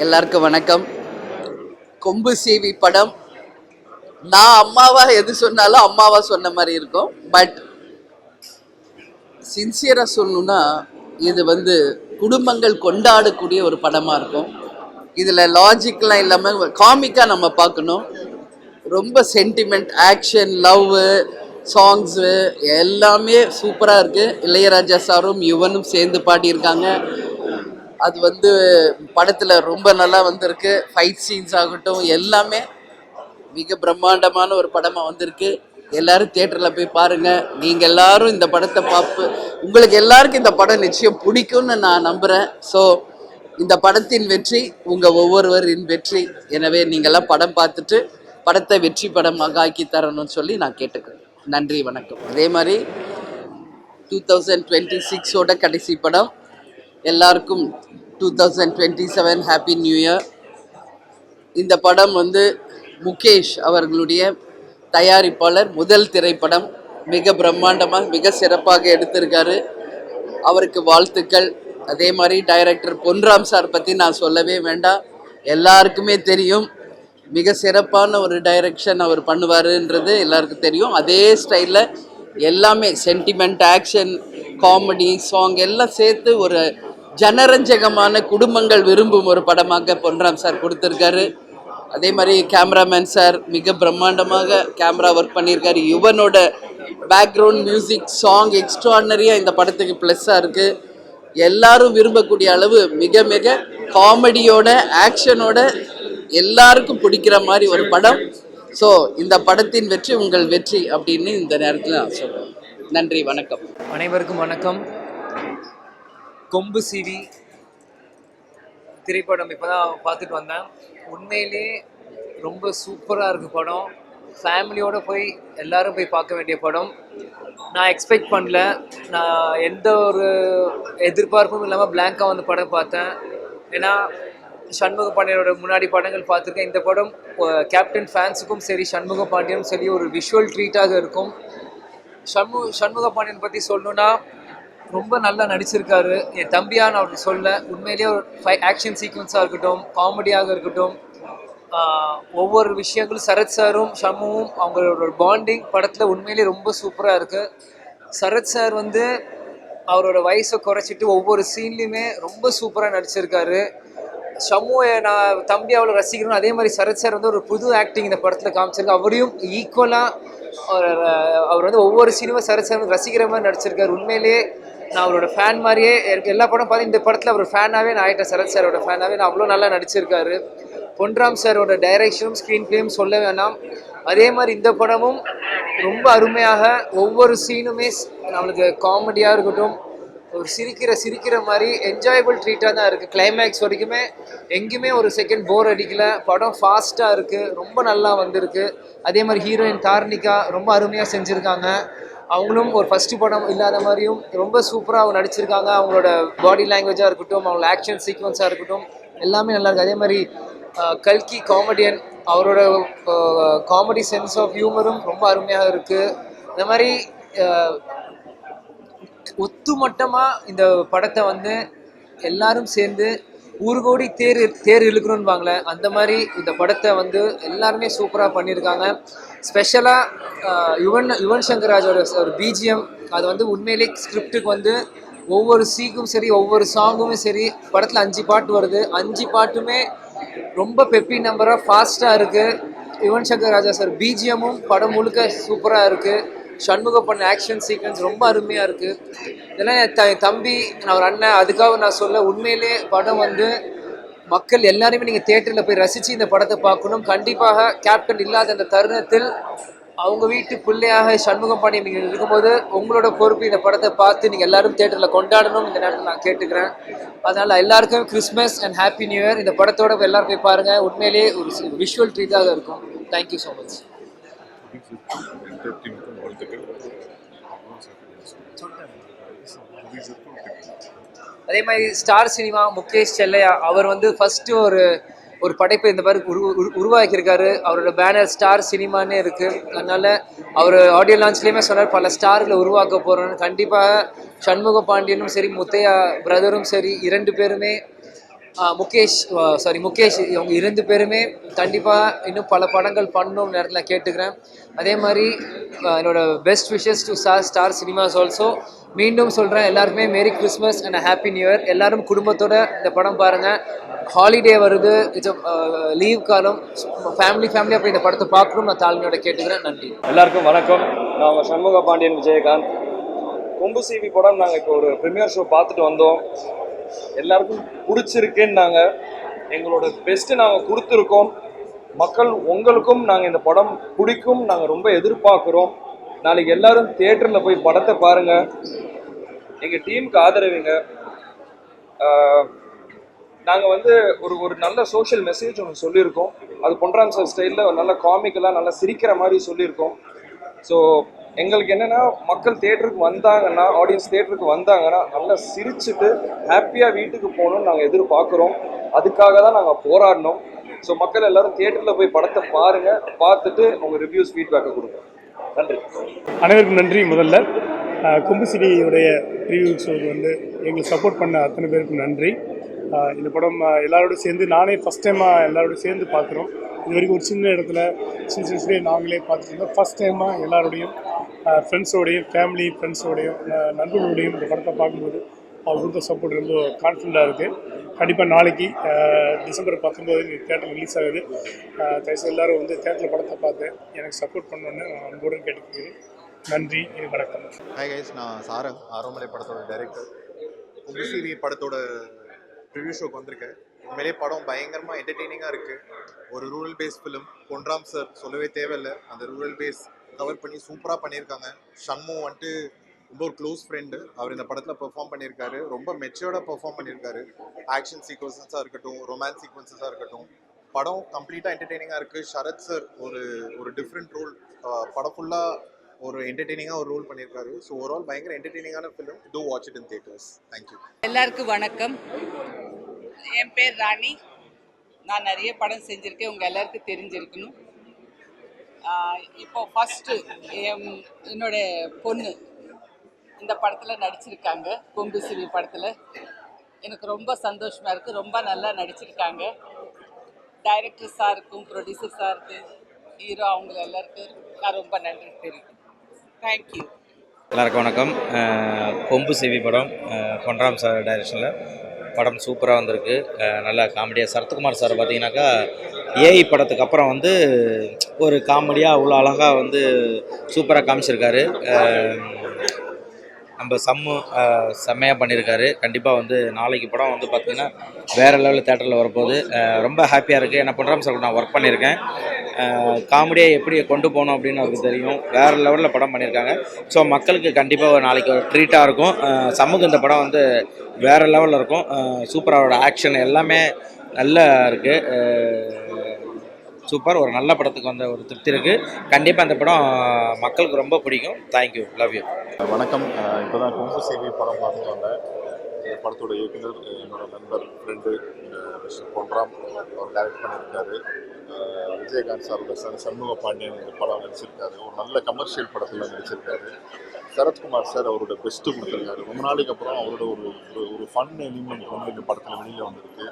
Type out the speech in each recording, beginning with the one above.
எல்லாருக்கும் வணக்கம். கொம்பு சீவி படம் நான் அம்மாவா எது சொன்னாலும் அம்மாவா சொன்ன மாதிரி இருக்கும். பட் சின்சியராக சொல்லணும்னா இது குடும்பங்கள் கொண்டாடக்கூடிய ஒரு படமாக இருக்கும். இதில் லாஜிக்லாம் இல்லாமல் காமிக்காக நம்ம பார்க்கணும். ரொம்ப சென்டிமெண்ட், ஆக்ஷன், லவ், சாங்ஸு எல்லாமே சூப்பராக இருக்குது. இளையராஜா சாரும் யுவனும் சேர்ந்து பாடியிருக்காங்க. அது படத்தில் ரொம்ப நல்லா வந்திருக்கு. ஃபைட் சீன்ஸ் ஆகட்டும் எல்லாமே மிக பிரம்மாண்டமான ஒரு படமாக வந்திருக்கு. எல்லாரும் தியேட்டரில் போய் பாருங்கள். நீங்கள் எல்லாரும் இந்த படத்தை உங்களுக்கு எல்லாருக்கும் இந்த படம் நிச்சயம் பிடிக்கும்னு நான் நம்புகிறேன். ஸோ இந்த படத்தின் வெற்றி உங்கள் ஒவ்வொருவரின் வெற்றி. எனவே நீங்கள்லாம் படம் பார்த்துட்டு படத்தை வெற்றி படமாக ஆக்கி தரணும்னு சொல்லி நான் கேட்டுக்கிறேன். நன்றி, வணக்கம். அதே மாதிரி 2026ஓட கடைசி படம். எல்லாருக்கும் 2027 ஹாப்பி நியூ இயர். இந்த படம் முகேஷ் அவர்களுடைய தயாரிப்பாளர் முதல் திரைப்படம். மிக பிரம்மாண்டமாக மிக சிறப்பாக எடுத்திருக்காரு. அவருக்கு வாழ்த்துக்கள். அதே மாதிரி டைரக்டர் பொன்ராம் சார் பற்றி நான் சொல்லவே வேண்டாம், எல்லாருக்குமே தெரியும். மிக சிறப்பான ஒரு டைரக்ஷன் அவர் பண்ணுவாருன்றது எல்லாருக்கும் தெரியும். அதே ஸ்டைலில் எல்லாமே சென்டிமெண்ட், ஆக்ஷன், காமெடி, சாங் எல்லாம் சேர்த்து ஒரு ஜனரஞ்சகமான குடும்பங்கள் விரும்பும் ஒரு படமாக பொன்ராம் சார் கொடுத்துருக்காரு. அதே மாதிரி கேமராமேன் சார் மிக பிரம்மாண்டமாக கேமரா ஒர்க் பண்ணியிருக்காரு. யுவனோட பேக்ரவுண்ட் மியூசிக், சாங் எக்ஸ்ட்ரானரியாக இந்த படத்துக்கு ப்ளஸ்ஸாக இருக்குது. எல்லாரும் விரும்பக்கூடிய அளவு மிக மிக காமெடியோட, ஆக்ஷனோட எல்லாருக்கும் பிடிக்கிற மாதிரி ஒரு படம். ஸோ இந்த படத்தின் வெற்றி உங்கள் வெற்றி அப்படின்னு இந்த நேரத்தில் நான் சொல்கிறேன். நன்றி, வணக்கம். அனைவருக்கும் வணக்கம். கொம்பு சீவி திரைப்படம் இப்போ தான் பார்த்துட்டு வந்தேன். உண்மையிலே ரொம்ப சூப்பராக இருக்குது படம். ஃபேமிலியோடு போய் எல்லோரும் போய் பார்க்க வேண்டிய படம். நான் எக்ஸ்பெக்ட் பண்ணல. நான் எந்த ஒரு எதிர்பார்ப்பும் இல்லாமல் பிளாங்காக படம் பார்த்தேன். ஏன்னா சண்முக பாண்டியனோட முன்னாடி படங்கள் பார்த்துருக்கேன். இந்த படம் கேப்டன் ஃபேன்ஸுக்கும் சரி, சண்முக பாண்டியனும் சரி ஒரு விஷுவல் ட்ரீட்டாக இருக்கும். சண்முக பாண்டியன் பற்றி சொல்லணுன்னா ரொம்ப நல்லா நடிச்சிருக்காரு. என் தம்பியான்னு அவர் சொல்ல, உண்மையிலேயே ஒரு ஆக்ஷன் சீக்வன்ஸாக இருக்கட்டும், காமெடியாக இருக்கட்டும், ஒவ்வொரு விஷயங்களும் சரத் சாரும் ஷம்முவும் அவங்களோட பாண்டிங் படத்தில் உண்மையிலேயே ரொம்ப சூப்பராக இருக்குது. சரத் சார் அவரோட வயசை குறைச்சிட்டு ஒவ்வொரு சீன்லேயுமே ரொம்ப சூப்பராக நடிச்சிருக்காரு. ஷம்முவை நான் தம்பி அவ்வளோ ரசிக்கணும். அதே மாதிரி சரத் சார் ஒரு புது ஆக்டிங் இந்த படத்தில் காமிச்சிருக்கு. அவரையும் ஈக்குவலாக அவர் ஒவ்வொரு சீனுமே சரத் சார் ரசிக்கிற மாதிரி நடிச்சிருக்காரு. உண்மையிலேயே நான் அவரோட ஃபேன் மாதிரியே எல்லா படம் பார்த்து இந்த படத்தில் அவர் ஃபேனாகவே நான் ஆகிட்டேன். சரத் சாரோட ஃபேனாகவே நான் அவ்வளோ நல்லா நடிச்சிருக்காரு. பொன்ராம் சாரோட டைரக்ஷனும் ஸ்க்ரீன் பிளேயும் சொல்ல வேணாம். அதே மாதிரி இந்த படமும் ரொம்ப அருமையாக ஒவ்வொரு சீனுமே நம்மளுக்கு காமெடியாக இருக்கட்டும், ஒரு சிரிக்கிற மாதிரி என்ஜாயபிள் ட்ரீட்டாக தான் இருக்குது. கிளைமேக்ஸ் வரைக்குமே எங்கேயுமே ஒரு செகண்ட் போர் அடிக்கல. படம் ஃபாஸ்ட்டாக இருக்குது, ரொம்ப நல்லா வந்திருக்கு. அதே மாதிரி ஹீரோயின் தார்னிகா ரொம்ப அருமையாக செஞ்சுருக்காங்க. அவங்களும் ஒரு ஃபஸ்ட்டு படம் இல்லாத மாதிரியும் ரொம்ப சூப்பராக அவங்க நடிச்சிருக்காங்க. அவங்களோட பாடி லாங்குவேஜாக இருக்கட்டும், அவங்களோட ஆக்ஷன் சீக்வன்ஸாக இருக்கட்டும், எல்லாமே நல்லாயிருக்கு. அதே மாதிரி கல்கி காமெடியன், அவரோட காமெடி சென்ஸ் ஆஃப் ஹியூமரும் ரொம்ப அருமையாக இருக்குது. இந்த மாதிரி ஒத்துமொட்டமாக இந்த படத்தை எல்லாரும் சேர்ந்து ஊர்கோடி தேர் இழுக்கணும்பாங்களே, அந்த மாதிரி இந்த படத்தை எல்லாருமே சூப்பராக பண்ணியிருக்காங்க. ஸ்பெஷலாக யுவன் சங்கர் ராஜோட ஒரு பிஜிஎம், அது உண்மையிலே ஸ்கிரிப்டுக்கு ஒவ்வொரு சீக்கும் சரி, ஒவ்வொரு சாங்குமே சரி. படத்தில் 5 பாட்டு வருது. 5 பாட்டுமே ரொம்ப பெப்பி நம்பராக ஃபாஸ்ட்டாக இருக்குது. யுவன் சங்கர் ராஜா சார் பிஜிஎம்மும் படம் முழுக்க சூப்பராக இருக்குது. சண்முக பண்ண ஆக்ஷன் சீக்வன்ஸ் ரொம்ப அருமையாக இருக்குது. இதெல்லாம் என் தம்பி, நான் ஒரு அண்ணன், அதுக்காக நான் சொல்ல. உண்மையிலே படம் மக்கள் எல்லாருமே நீங்கள் தேட்டரில் போய் ரசித்து இந்த படத்தை பார்க்கணும். கண்டிப்பாக கேப்டன் இல்லாத அந்த தருணத்தில் அவங்க வீட்டு பிள்ளையாக சண்முக பாண்டியன் நீங்கள் இருக்கும்போது உங்களோட பொறுப்பு இந்த படத்தை பார்த்து நீங்கள் எல்லாரும் தேட்டரில் கொண்டாடணும் இந்த நேரத்தில் நான் கேட்டுக்கிறேன். அதனால் எல்லாருக்கும் Christmas and happy new year. இந்த படத்தோட எல்லாரும் போய் பாருங்கள். உண்மையிலேயே ஒரு விஷுவல் ட்ரீட்டாக இருக்கும். Thank you so much. அதே மாதிரி ஸ்டார் சினிமா முகேஷ் செல்லையா அவர் ஃபஸ்ட்டு ஒரு படைப்பை இந்த மாதிரி உருவாக்கியிருக்காரு. அவரோட பேனர் ஸ்டார் சினிமானே இருக்குது. அதனால் அவர் ஆடியோ லான்ச்லேயுமே சொன்னார் பல ஸ்டார்களை உருவாக்க போகிறோன்னு. கண்டிப்பாக சண்முக பாண்டியனும் சரி, முத்தையா பிரதரும் சரி, 2 பேருமே முகேஷ் இவங்க 2 பேருமே கண்டிப்பாக இன்னும் பல படங்கள் பண்ணணும்னு நேரத்தில் கேட்டுக்கிறேன். அதே மாதிரி என்னோட best wishes to star cinemas also. மீண்டும் சொல்கிறேன், எல்லாருக்குமே merry Christmas and happy new year. எல்லாரும் குடும்பத்தோட இந்த படம் பாருங்கள். ஹாலிடே வருது, இட்ஸ் லீவ் காலம். ஃபேமிலியாக போய் இந்த படத்தை பார்க்கணும் நான் தாழ்மையோட கேட்டுக்கிறேன். நன்றி. எல்லாருக்கும் வணக்கம். நான் உங்கள் சண்முக பாண்டியன் விஜயகாந்த். கொம்பு சிவி படம் நாங்கள் இப்போ ஒரு ப்ரீமியர் ஷோ பார்த்துட்டு வந்தோம். எல்லாருக்கும் பிடிச்சிருக்குன்னு நாங்கள் எங்களோட பெஸ்ட்டு நாங்கள் கொடுத்துருக்கோம். மக்கள் உங்களுக்கும் நாங்கள் இந்த படம் பிடிக்கும் நாங்கள் ரொம்ப எதிர்பார்க்குறோம். நாளைக்கு எல்லாரும் தியேட்டரில் போய் படத்தை பாருங்கள், எங்கள் டீமுக்கு ஆதரவுங்க. நாங்கள் வந்து ஒரு நல்ல சோஷியல் மெசேஜ் ஒன்று சொல்லியிருக்கோம். அது பொன்ராம் சார் ஸ்டைலில் நல்ல காமிக்கலாக நல்லா சிரிக்கிற மாதிரி சொல்லியிருக்கோம். ஸோ எங்களுக்கு என்னென்னா, மக்கள் தியேட்டருக்கு வந்தாங்கன்னா, ஆடியன்ஸ் தியேட்டருக்கு வந்தாங்கன்னா நல்லா சிரிச்சுட்டு ஹாப்பியாக வீட்டுக்கு போகணும்னு நாங்கள் எதிர்பார்க்குறோம். அதுக்காக தான் நாங்கள் போராடினோம். ஸோ மக்கள் எல்லோரும் தியேட்டரில் போய் படத்தை பாருங்கள், பார்த்துட்டு உங்கள் ரிவ்யூஸ் ஃபீட்பேக்கை கொடுங்க. நன்றி. அனைவருக்கும் நன்றி. முதல்ல கொம்பு சிடியுடைய ரிவ்யூ ஷோக்கு வந்து எங்களுக்கு சப்போர்ட் பண்ண அத்தனை பேருக்கும் நன்றி. இந்த படம் எல்லாரோடும் சேர்ந்து, நானே ஃபஸ்ட் டைமாக எல்லாரோடும் சேர்ந்து பார்க்குறோம். இது வரைக்கும் ஒரு சின்ன இடத்துல சின்ன நாங்களே பார்த்துட்டு இருந்தோம். ஃபஸ்ட் டைமாக எல்லாரோடையும் ஃப்ரெண்ட்ஸோடையும், ஃபேமிலி ஃப்ரெண்ட்ஸோடையும், நண்பர்களோடையும் இந்த படத்தை பார்க்கும்போது அவர் கொடுத்த சப்போர்ட் ரொம்ப கான்ஃபிடண்ட்டாக இருக்குது. கண்டிப்பாக நாளைக்கு டிசம்பர் 19 தேட்டர் ரிலீஸ் ஆகுது. தயவுசெய்து எல்லோரும் வந்து தேட்டரில் படத்தை பார்த்து எனக்கு சப்போர்ட் பண்ணணுன்னு அன்புடன் கேட்டுக்கிறேன். நன்றி, வணக்கம். ஹாய் கைஸ், நான் சாரங், ஆரோமலை படத்தோட டைரக்டர். கொம்பு சிவி படத்தோட ரிவ்யூ ஷோக்கு வந்திருக்கேன். உண்மையிலே படம் பயங்கரமாக என்டர்டெய்னிங்காக இருக்குது. ஒரு rural base film. Ponram sir சொல்லவே தேவையில்லை, அந்த ரூரல் பேஸ் கவர் பண்ணி சூப்பராக பண்ணியிருக்காங்க. ஷண்மு வந்துட்டு ரொம்ப ஒரு க்ளோஸ் ஃப்ரெண்டு. அவர் இந்த படத்தில் பெர்ஃபார்ம் பண்ணியிருக்காரு. ரொம்ப மெச்சூர்டாக பெர்ஃபார்ம் பண்ணியிருக்காரு. ஆக்ஷன் சீக்வன்சஸாக இருக்கட்டும், ரொமான்ஸ் சீக்வன்சஸாக இருக்கட்டும், படம் கம்ப்ளீட்டாக என்டர்டெய்னிங்காக இருக்குது. ஷரத் சார் ஒரு டிஃப்ரெண்ட் ரோல், படம் ஃபுல்லாக ஒரு என்டர்டெய்னிங்காக ஒரு ரோல் பண்ணியிருக்காரு. ஸோ ஓவரால் பயங்கர என்டர்டெய்னிங்கான film. Do watch it in theatres. Thank you. எல்லாருக்கும் வணக்கம். என் பேர் ராணி. நான் நிறைய படம் செஞ்சுருக்கேன், உங்கள் எல்லாருக்கும் தெரிஞ்சிருக்கணும். இப்போ ஃபஸ்ட்டு என்னோட பொண்ணு இந்த படத்தில் நடிச்சிருக்காங்க. கொம்பு சிவி படத்தில் எனக்கு ரொம்ப சந்தோஷமாக இருக்குது. ரொம்ப நல்லா நடிச்சிருக்காங்க. டைரக்டர் சாருக்கும், ப்ரொடியூசர் சாருக்கு, ஹீரோ அவங்க எல்லாருக்கும் நான் ரொம்ப நன்றி தெரிவிக்கிறேன். தேங்க்யூ. எல்லாருக்கும் வணக்கம். கொம்பு சிவி படம் பொன்ராம் சார் டைரக்ஷனில் படம் சூப்பராக வந்திருக்கு. நல்லா காமெடியாக. சரத்குமார் சார் பார்த்தீங்கன்னாக்கா ஏஐ படத்துக்கு அப்புறம் வந்து ஒரு காமெடியாக அவ்வளோ அழகாக வந்து சூப்பராக காமிச்சிருக்காரு. நம்ம செம்மையாக பண்ணியிருக்காரு. கண்டிப்பாக வந்து நாளைக்கு படம் வந்து பார்த்திங்கன்னா வேறு லெவலில் தேட்டரில் வரப்போகுது. ரொம்ப ஹாப்பியாக இருக்குது. என்ன பொன்ராம் சார் நான் ஒர்க் பண்ணியிருக்கேன். காமெடியை எப்படி கொண்டு போகணும் அப்படின்னு அவருக்கு தெரியும். வேறு லெவலில் படம் பண்ணியிருக்காங்க. ஸோ மக்களுக்கு கண்டிப்பாக நாளைக்கு ஒரு ட்ரீட்டாக இருக்கும். சமூக இந்த படம் வந்து வேறு லெவலில் இருக்கும். சூப்பராக ஆக்ஷன் எல்லாமே நல்லா இருக்குது. சூப்பர். ஒரு நல்ல படத்துக்கு வந்த ஒரு திருப்தி இருக்குது. கண்டிப்பாக அந்த படம் மக்களுக்கு ரொம்ப பிடிக்கும். Thank you, love you. வணக்கம். இப்போ தான் கொம்பு சிவி படம் பார்த்துட்டு வந்தேன். இந்த படத்தோட இயக்குனர் என்னோட நண்பர், ஃப்ரெண்டு மிஸ்டர் பொன்ராம். அவர் டைரக்ட் பண்ணியிருக்காரு. விஜயகாந்த் சாரோட சண்முக பாண்டியன் இந்த படம் நடிச்சிருக்காரு. ஒரு நல்ல கமர்ஷியல் படத்தில் நடிச்சிருக்காரு. சரத்குமார் சார் அவரோட பெஸ்ட்டு கொடுத்துருக்காரு. ரொம்ப நாளைக்கு அப்புறம் அவரோட ஒரு ஃபன் எலிமெண்ட் வந்து இந்த படத்தில் வெளியில் வந்திருக்கு.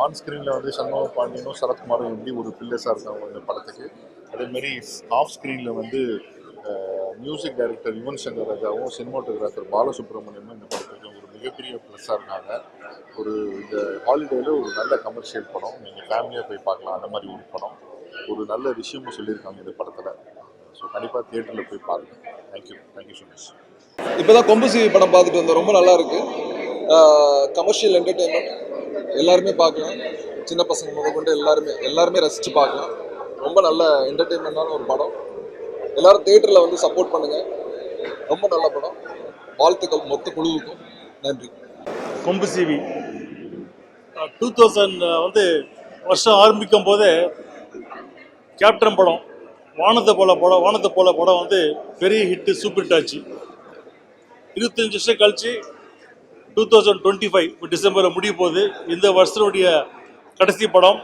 ஆன் ஸ்க்ரீனில் வந்து சண்முக பாண்டியனும் சரத்குமாரும் எப்படி ஒரு பில்லர்ஸாக இருக்காங்க இந்த படத்துக்கு, அதேமாரி ஆஃப் ஸ்க்ரீனில் வந்து மியூசிக் டைரக்டர் யுவன் சங்கர் ராஜாவும் சினிமாட்டோகிராஃபர் பாலசுப்ரமணியமும் இந்த படத்துக்கு ஒரு மிகப்பெரிய ப்ளஸ்ஸாக இருக்காங்க. இந்த ஹாலிடேயில் ஒரு நல்ல கமர்ஷியல் படம், நீங்கள் ஃபேமிலியாக போய் பார்க்கலாம். அந்த மாதிரி ஒரு படம், ஒரு நல்ல விஷயமும் சொல்லியிருக்காங்க இந்த படத்தில். ஸோ கண்டிப்பாக தியேட்டரில் போய் பாருங்கள். Thank you so much. இப்போ தான் கொம்பு சிவி படம் பார்த்துட்டு வந்தோம். ரொம்ப நல்லா இருக்குது. கமர்ஷியல் என்டர்டெயின்மெண்ட், எல்லாருமே பார்க்கலாம். சின்ன பசங்க முதற்கொண்டு எல்லாருமே ரசித்து பார்க்கலாம். ரொம்ப நல்ல என்டர்டெயின்மெண்ட்டான ஒரு படம். எல்லாரும் தியேட்டரில் வந்து சப்போர்ட் பண்ணுங்கள். ரொம்ப நல்ல படம். வாழ்த்துக்கள் மொத்த குழுவுக்கும். நன்றி. கொம்பு சிவி 2000 வந்து வருஷம் ஆரம்பிக்கும் போதே கேப்டன் படம், வானத்தை போல படம் வந்து பெரிய ஹிட்டு, சூப்பர் ஹிட் ஆச்சு. 25 வருஷம் கழிச்சு 2025 டிசம்பரில் முடிய போகுது. இந்த வருஷத்தினுடைய கடைசி படம்,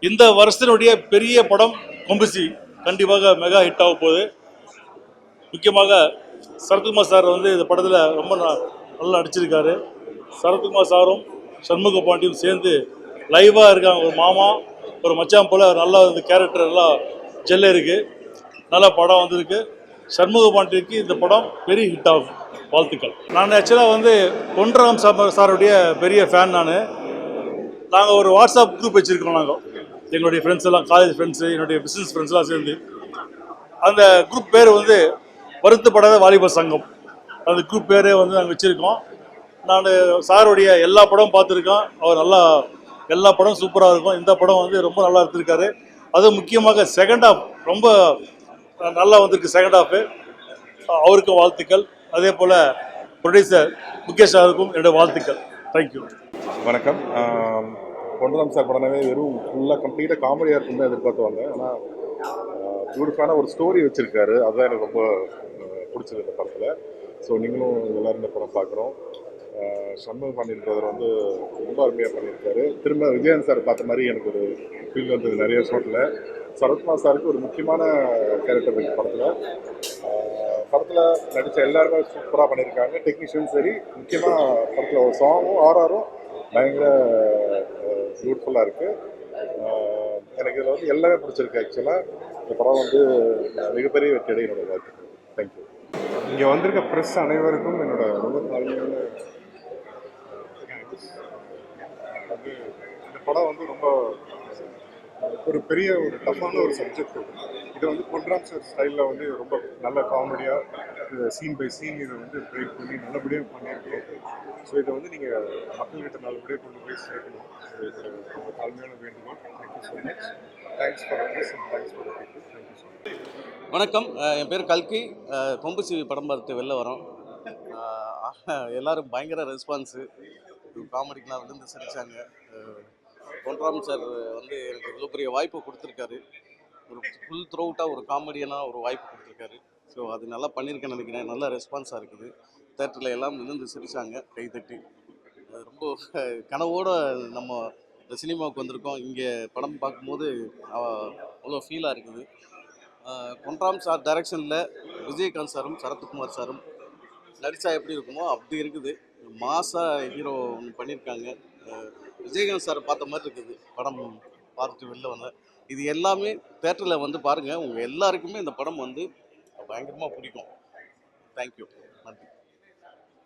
இந்த வருஷத்தினுடைய பெரிய படம் கொம்பு சிவி. கண்டிப்பாக மெகா ஹிட் ஆக போகுது. முக்கியமாக சரத்குமார் சார் வந்து இந்த படத்தில் ரொம்ப நல்லா நடிச்சிருக்காரு. சரத்குமார் சாரும் சண்முக பாண்டியும் சேர்ந்து லைவாக இருக்காங்க. ஒரு மாமா ஒரு மச்சான் போல் நல்லா இந்த கேரக்டர் எல்லாம் ஜெல்ல இருக்குது. நல்ல படம் வந்திருக்கு. சண்முக பாண்டியனுக்கு இந்த படம் பெரிய ஹிட் ஆகும். வாழ்த்துக்கள். நான் ஆக்சுவலாக வந்து பொன்ராம் சாருடைய பெரிய ஃபேன். நாங்கள் ஒரு வாட்ஸ்அப் குரூப் வச்சுருக்கோம். நாங்கள் எங்களுடைய ஃப்ரெண்ட்ஸ் எல்லாம், காலேஜ் ஃப்ரெண்ட்ஸு, என்னுடைய பிஸ்னஸ் ஃப்ரெண்ட்ஸ்லாம் சேர்ந்து அந்த குரூப் பேர் வந்து வருத்தப்படாத வாலிபர் சங்கம். அந்த குரூப் பேரே வந்து நாங்கள் வச்சுருக்கோம். நான் சாருடைய எல்லா படமும் பார்த்துருக்கோம். அவர் நல்லா எல்லா படம் சூப்பராக இருக்கும். இந்த படம் வந்து ரொம்ப நல்லா எடுத்திருக்காரு. அதுவும் முக்கியமாக செகண்ட் ஹாஃப் ரொம்ப நல்லா வந்திருக்கு. செகண்ட் ஹாஃபு அவருக்கும் வாழ்த்துக்கள். அதே போல் ப்ரொடியூசர் முகேஷ் சாருக்கும் என்னுடைய வாழ்த்துக்கள். தேங்க்யூ. வணக்கம். பொன்ராம் சார் படமே வெறும் ஃபுல்லாக கம்ப்ளீட்டாக காமெடியாக இருக்கும் தான் எதிர்பார்த்து வந்தேன். ஆனால் பியூட்டிஃபுல்லான ஒரு ஸ்டோரி வச்சுருக்காரு. அதுதான் எனக்கு ரொம்ப பிடிச்சது இந்த படத்தில். ஸோ நீங்களும் எல்லோரும் இந்த படம் பார்க்குறோம். சண்முக பாண்டியன் பிரதர் வந்து ரொம்ப அருமையாக பண்ணியிருக்காரு. திரும்ப விஜயன் சார் பார்த்த மாதிரி எனக்கு ஒரு ஃபீல் வந்தது நிறைய ஷோட்டில். சரத்குமார் சாருக்கு ஒரு முக்கியமான கேரக்டர் இருக்குது படத்தில். படத்தில் நடித்த எல்லாருமே சூப்பராக பண்ணியிருக்காங்க. டெக்னீஷியன் சரி, முக்கியமாக படத்தில் ஒரு சாங்கும் ஆர்ஆரும் பயங்கர பியூட்டிஃபுல்லாக இருக்குது. எனக்கு இதில் வந்து எல்லாமே பிடிச்சிருக்கு. ஆக்சுவலாக இந்த படம் வந்து மிகப்பெரிய வெற்றி என்னோட வாழ்த்துக்கள். தேங்க்யூ. இங்கே வந்திருக்க ப்ரெஸ் அனைவருக்கும் என்னோட ரொம்ப தாழ்மையான வந்து இந்த படம் வந்து ரொம்ப ஒரு பெரிய ஒரு டஃப்பான ஒரு சப்ஜெக்ட். இதை வந்து பொன்ராம் சார் ஸ்டைலில் வந்து ரொம்ப நல்ல காமெடியாக சீன் பை சீன் இதை வந்து பிரேக் பண்ணி நல்லபடியாக பண்ணியிருக்கோம். ஸோ இதை வந்து நீங்கள் மக்கள்கிட்ட நல்லபடியாக கொண்டு போய் சேர்க்கணும். ரொம்ப தாழ்மையான வேண்டுகோள். Thank you so much. Thanks for this and thanks for people. Thank you so much. வணக்கம். என் பேர் கல்கி. கொம்பு சிவி படம் பார்த்து வெளில வரோம். எல்லோரும் பயங்கர ரெஸ்பான்ஸு. காமெடிக்கெலாம் விழுந்து சிரித்தாங்க. பொன்ராம் சார் வந்து எனக்கு இவ்வளோ பெரிய வாய்ப்பு கொடுத்துருக்காரு. ஒரு ஃபுல் த்ரூஅவுட்டாக ஒரு காமெடியனாக ஒரு வாய்ப்பு கொடுத்துருக்காரு. ஸோ அது நல்லா பண்ணியிருக்கேன்னு நினைக்கிறேன். நல்ல ரெஸ்பான்ஸாக இருக்குது. தேட்டரில் எல்லாம் விழுந்து சிரித்தாங்க கைத்தட்டி. ரொம்ப கனவோடு நம்ம இந்த சினிமாவுக்கு வந்திருக்கோம். இங்கே படம் பார்க்கும்போது அவ்வளோ ஃபீலாக இருக்குது. பொன்ராம் சார் டைரக்ஷனில் விஜயகாந்த் சாரும் சரத்குமார் சாரும் நடித்தா எப்படி இருக்குமோ அப்படி இருக்குது. மாசாக ஹீரோ ஒன்று பண்ணியிருக்காங்க. விஜயகாந்த் சார் பார்த்த மாதிரி இருக்குது படம் பார்த்துட்டு வெளில வந்தேன். இது எல்லாமே தேட்டரில் வந்து பாருங்கள். உங்கள் எல்லாருக்குமே இந்த படம் வந்து பயங்கரமாக பிடிக்கும். தேங்க்யூ.